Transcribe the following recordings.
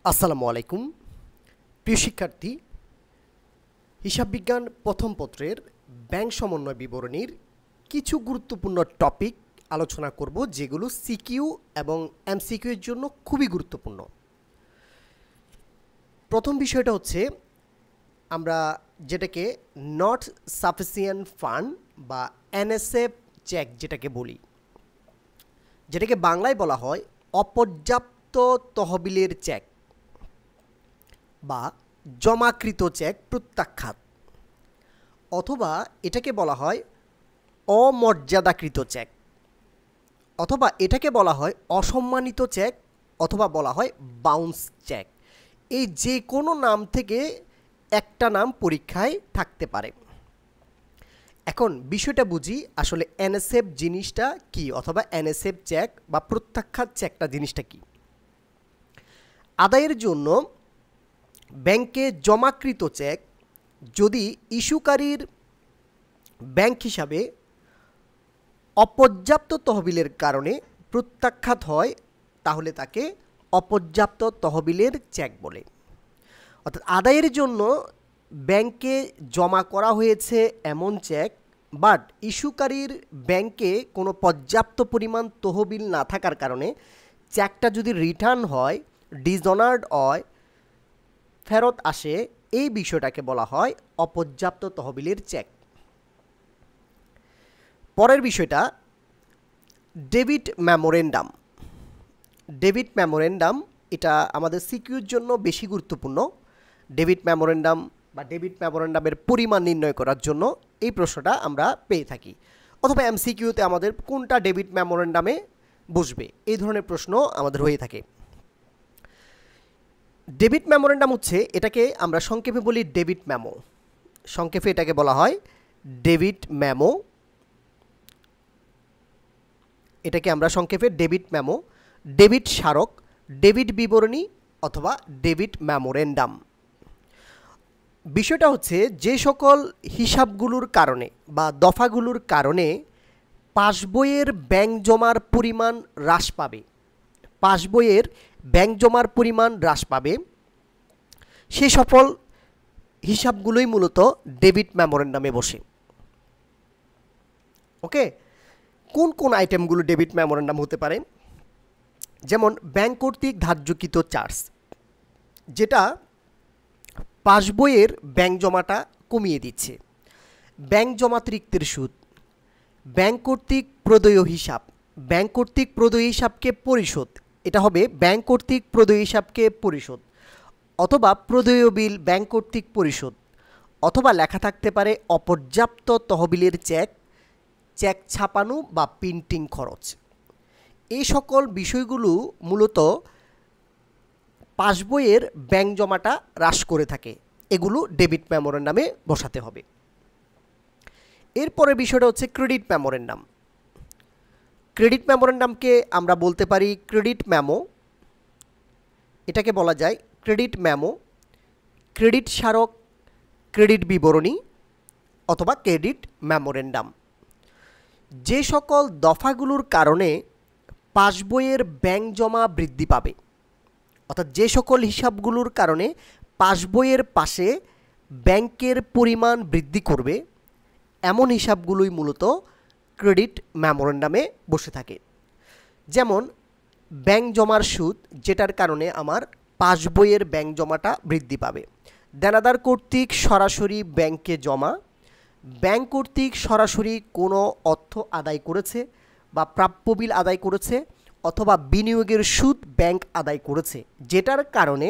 আসসালামু আলাইকুম প্রিয় শিক্ষার্থী, হিসাব বিজ্ঞান প্রথম পত্রের ব্যাংক সমন্বয় বিবরণীর কিছু গুরুত্বপূর্ণ টপিক আলোচনা করব, যেগুলো সিকিউ এবং এমসিকিউ এর জন্য খুবই গুরুত্বপূর্ণ। প্রথম বিষয়টা হচ্ছে আমরা যেটাকে নট সাফিসিয়েন্ট ফান্ড বা এনএসএফ চেক যেটাকে বলি, যেটাকে বাংলায় বলা হয় অপর্যাপ্ত তহবিলের চেক বা জমাকৃত চেক প্রত্যাখ্যাত, অথবা এটাকে বলা হয় অমর্যাদাকৃত চেক, অথবা এটাকে বলা হয় অসম্মানিত চেক, অথবা বলা হয় বাউন্স চেক। এই যে কোনো নাম থেকে একটা নাম পরীক্ষায় থাকতে পারে। এখন বিষয়টা বুঝি, আসলে এনএসএফ জিনিসটা কি, অথবা এনএসএফ চেক বা প্রত্যাখ্যাত চেকটা জিনিসটা কি। আদায়ের জন্য ব্যাংকে জমাকৃত চেক যদি ইস্যুকারীর ব্যাংক হিসাবে অপর্যাপ্ত তহবিলের কারণে প্রত্যাখ্যাত হয়, তাহলে তাকে অপর্যাপ্ত তহবিলের চেক বলে। অর্থাৎ আদায়ের জন্য ব্যাংকে জমা করা হয়েছে এমন চেক, বাট ইস্যুকারীর ব্যাংকে কোনো পর্যাপ্ত পরিমাণ তহবিল না থাকার কারণে চেকটা যদি রিটার্ন হয়, ডিসঅনার্ড হয়, ফেরত আসে, এই বিষয়টাকে বলা হয় অপর্যাপ্ত তহবিলের চেক। পরের বিষয়টা ডেবিট মেমোরেন্ডাম। ডেবিট মেমোরেন্ডাম এটা আমাদের সিকিউর জন্য বেশি গুরুত্বপূর্ণ। ডেবিট মেমোরেন্ডাম বা ডেবিট মেমোরেন্ডামের পরিমাণ নির্ণয় করার জন্য এই প্রশ্নটা আমরা পেয়ে থাকি, অথবা এমসিকিউতে আমাদের কোনটা ডেবিট মেমোরেন্ডামে বসবে, এই ধরনের প্রশ্ন আমাদের হয়ে থাকে। ডেবিট মেমোরেন্ডাম হচ্ছে, এটাকে আমরা সংক্ষেপে বলি ডেবিট মেমো। সংক্ষেপে এটাকে বলা হয় ডেবিট মেমো। এটাকে আমরা সংক্ষেপে ডেবিট মেমো, ডেবিট স্মারক, ডেবিট বিবরণী অথবা ডেবিট মেমোরেন্ডাম। বিষয়টা হচ্ছে, যে সকল হিসাবগুলোর কারণে বা দফাগুলোর কারণে পাসবইয়ের ব্যাংক জমার পরিমাণ হ্রাস পাবে, পাসবইয়ের ব্যাংক জমার পরিমাণ হ্রাস পাবে, সে সকল হিসাবগুলোই মূলত ডেবিট মেমোরেন্ডামে বসে। ওকে, কোন কোন আইটেমগুলো ডেবিট মেমোরেন্ডাম হতে পারে? যেমন ব্যাংক কর্তৃক ধার্যকৃত চার্জ, যেটা পাসবইয়ের ব্যাংক জমাটা কমিয়ে দিচ্ছে। ব্যাংক জমাতিরিক্তের সুদ, ব্যাংক কর্তৃক প্রদেয় হিসাব, ব্যাংক কর্তৃক প্রদেয় হিসাবকে পরিশোধ, এটা হবে ব্যাংক কর্তৃক প্রদেয় হিসাবকে পরিশোধ, অথবা প্রদেয় বিল ব্যাংক কর্তৃক পরিশোধ, অথবা লেখা থাকতে পারে অপর্যাপ্ত তহবিলের চেক, চেক ছাপানো বা প্রিন্টিং খরচ। এই সকল বিষয়গুলো মূলত পাসবইয়ের ব্যাংক জমাটা হ্রাস করে থাকে, এগুলো ডেবিট মেমোরেন্ডামে বসাতে হবে। এরপরে বিষয়টা হচ্ছে ক্রেডিট মেমোরেন্ডাম। ক্রেডিট মেমোরেন্ডামকে আমরা বলতে পারি ক্রেডিট মেমো, এটাকে বলা যায় ক্রেডিট মেমো, ক্রেডিট স্মারক, ক্রেডিট বিবরণী অথবা ক্রেডিট মেমোরেন্ডাম। যে সকল দফাগুলোর কারণে পাসবইয়ের ব্যাংক জমা বৃদ্ধি পাবে, অর্থাৎ যে সকল হিসাবগুলোর কারণে পাসবইয়ের পাশে ব্যাংকের পরিমাণ বৃদ্ধি করবে, এমন হিসাবগুলোই মূলত ক্রেডিট মেমোরেন্ডামে বসে থাকে। যেমন ব্যাংক জমার সুদ, যেটার কারণে আমার পাসবইয়ের ব্যাংক জমাটা বৃদ্ধি পাবে। দেনাদার কর্তৃক সরাসরি ব্যাংকে জমা, ব্যাংক কর্তৃক সরাসরি কোনো অর্থ আদায় করেছে বা প্রাপ্য বিল আদায় করেছে, অথবা বিনিয়োগের সুদ ব্যাংক আদায় করেছে, যেটার কারণে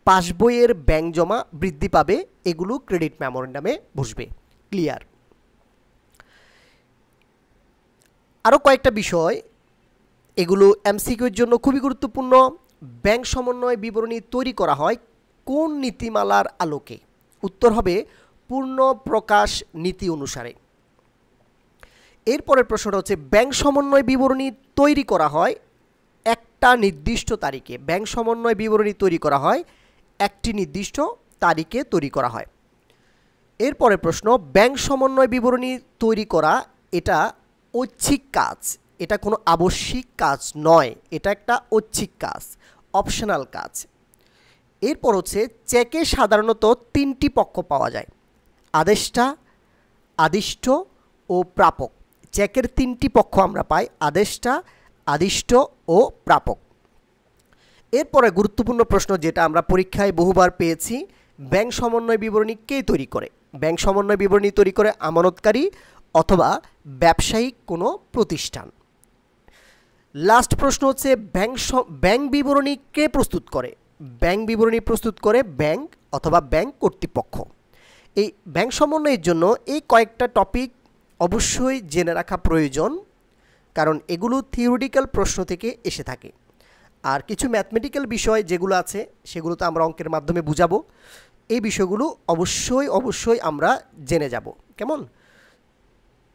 পাসবইয়ের ব্যাংক জমা বৃদ্ধি পাবে, এগুলো ক্রেডিট মেমোরেন্ডামে বসবে। ক্লিয়ার? আরও কয়েকটা বিষয়, এগুলো এমসিকিউর জন্য খুবই গুরুত্বপূর্ণ। ব্যাংক সমন্বয় বিবরণী তৈরি করা হয় কোন নীতিমালার আলোকে? উত্তর হবে পূর্ণ প্রকাশ নীতি অনুসারে। এরপরের প্রশ্নটা হচ্ছে, ব্যাংক সমন্বয় বিবরণী তৈরি করা হয় একটা নির্দিষ্ট তারিখে। ব্যাংক সমন্বয় বিবরণী তৈরি করা হয় একটি নির্দিষ্ট তারিখে তৈরি করা হয়। এরপরের প্রশ্ন, ব্যাংক সমন্বয় বিবরণী তৈরি করা এটা ঐচ্ছিক কাজ, এটা কোনো আবশ্যিক কাজ নয়, এটা একটা ঐচ্ছিক কাজ, অপশনাল কাজ। এরপর হচ্ছে চেকে সাধারণত তিনটি পক্ষ পাওয়া যায়, আদেষ্টা, আদিষ্ট ও প্রাপক। চেকের তিনটি পক্ষ আমরা পাই, আদেষ্টা, আদিষ্ট ও প্রাপক। এরপরে গুরুত্বপূর্ণ প্রশ্ন যেটা আমরা পরীক্ষায় বহুবার পেয়েছি, ব্যাংক সমন্বয় বিবরণী কে তৈরি করে? ব্যাংক সমন্বয় বিবরণী তৈরি করে আমানতকারী অথবা ব্যবসায়িক কোনো প্রতিষ্ঠান। লাস্ট প্রশ্ন হচ্ছে ব্যাংক বিবরণী কে প্রস্তুত করে? ব্যাংক বিবরণী প্রস্তুত করে ব্যাংক অথবা ব্যাংক কর্তৃপক্ষ। এই ব্যাংক সমন্বয়ের জন্য এই কয়েকটা টপিক অবশ্যই জেনে রাখা প্রয়োজন, কারণ এগুলো থিওরিটিক্যাল প্রশ্ন থেকে এসে থাকে। আর কিছু ম্যাথমেটিক্যাল বিষয় যেগুলো আছে সেগুলো তো আমরা অঙ্কের মাধ্যমে বুঝাবো। এই বিষয়গুলো অবশ্যই আমরা জেনে যাব। কেমন?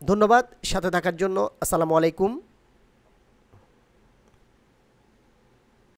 ধন্যবাদ সাথে থাকার জন্য। আসসালামু আলাইকুম।